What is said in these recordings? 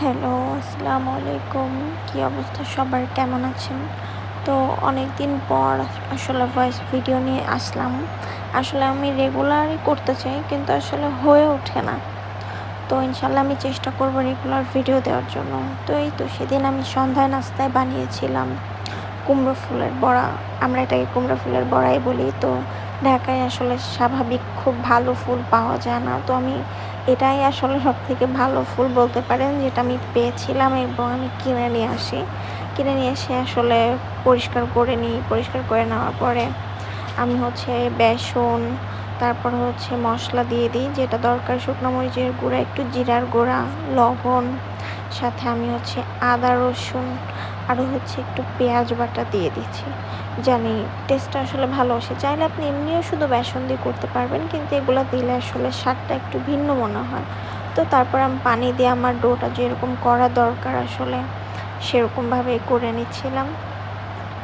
Hello, আসসালামু আলাইকুম। কী অবস্থা সবার? কেমন আছেন? তো অনেক দিন পর আসলে ভয়েস ভিডিও নিয়ে আসলাম। আসলে আমি রেগুলারই করতে চাই কিন্তু আসলে হয়ে ওঠে না। তো ইনশাআল্লাহ আমি চেষ্টা করব রেগুলার ভিডিও দেওয়ার জন্য। তো এই তো সেদিন আমি সন্ধ্যায় নাস্তায় বানিয়েছিলাম কুমড়ো ফুলের বড়া। আমরা এটাকে কুমড়ো ফুলের বড়াই বলি। তো ঢাকায় আসলে স্বাভাবিক খুব ভালো ফুল পাওয়া যায় না। তো আমি এটাই আসলে সবথেকে ভালো ফুল বলতে পারেন যেটা আমি পেয়েছিলাম এবং আমি কিনে নিয়ে আসি। কিনে নিয়ে এসে আসলে পরিষ্কার করে নিই। পরিষ্কার করে নেওয়ার পরে আমি বেসন, তারপর মসলা দিয়ে দিই যেটা দরকার, শুকনো মরিচের গুঁড়া, একটু জিরার গুঁড়া, লবণ, সাথে আমি আদা, রসুন আরও একটু পেঁয়াজ বাটা দিয়ে দিচ্ছি। জানি টেস্টটা আসলে ভালো আসে। চাইলে আপনি এমনিও শুধু বেসন দিয়ে করতে পারবেন, কিন্তু এগুলো দিলে আসলে স্বাদটা একটু ভিন্ন মনে হয়। তো তারপর আমি পানি দিয়ে আমার ডোটা যেরকম করা দরকার আসলে সেরকমভাবে করে নিচ্ছিলাম।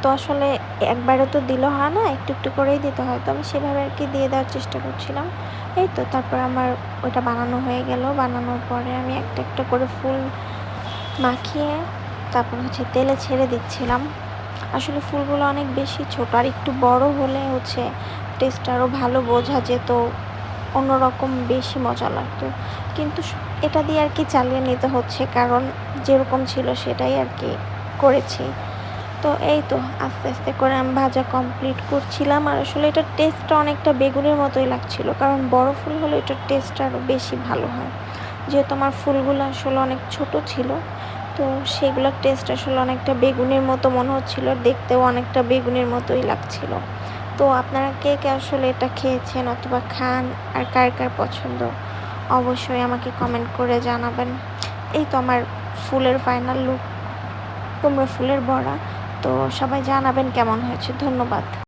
তো আসলে একবারে তো দিলে হয় না, একটু একটু করেই দিতে হয়। তো আমি সেভাবে আর কি দিয়ে দেওয়ার চেষ্টা করছিলাম। এই তো তারপর আমার ওটা বানানো হয়ে গেল। বানানোর পরে আমি একটা একটা করে ফুল মাখিয়ে তারপর তেলে ছেড়ে দিচ্ছিলাম। আসলে ফুলগুলো অনেক বেশি ছোট, আর একটু বড় হলে টেস্টটা আরও ভালো বোঝা যেত, অন্যরকম বেশি মজা লাগতো। কিন্তু এটা দিয়ে আর কি চালিয়ে নিতে হচ্ছে, কারণ যেরকম ছিল সেটাই আর কি করেছি। তো এই তো আস্তে আস্তে করে আমি ভাজা কমপ্লিট করছিলাম। আর আসলে এটার টেস্টটা অনেকটা বেগুনের মতোই লাগছিল, কারণ বড় ফুল হলে এটার টেস্টটা আরও বেশি ভালো হয়। যেহেতু আমার ফুলগুলো আসলে অনেক ছোট ছিল, তো সেগুলোর টেস্ট আসলে অনেকটা বেগুনের মতো মনে হচ্ছিল, দেখতেও অনেকটা বেগুনের মতোই লাগছিল। তো আপনারা কে কে আসলে এটা খেয়েছেন অথবা খান, আর কার কার পছন্দ অবশ্যই আমাকে কমেন্ট করে জানাবেন। এই তো আমার ফুলের ফাইনাল লুক, কুমড়ো ফুলের বড়া। তো সবাই জানাবেন কেমন হয়েছে। ধন্যবাদ।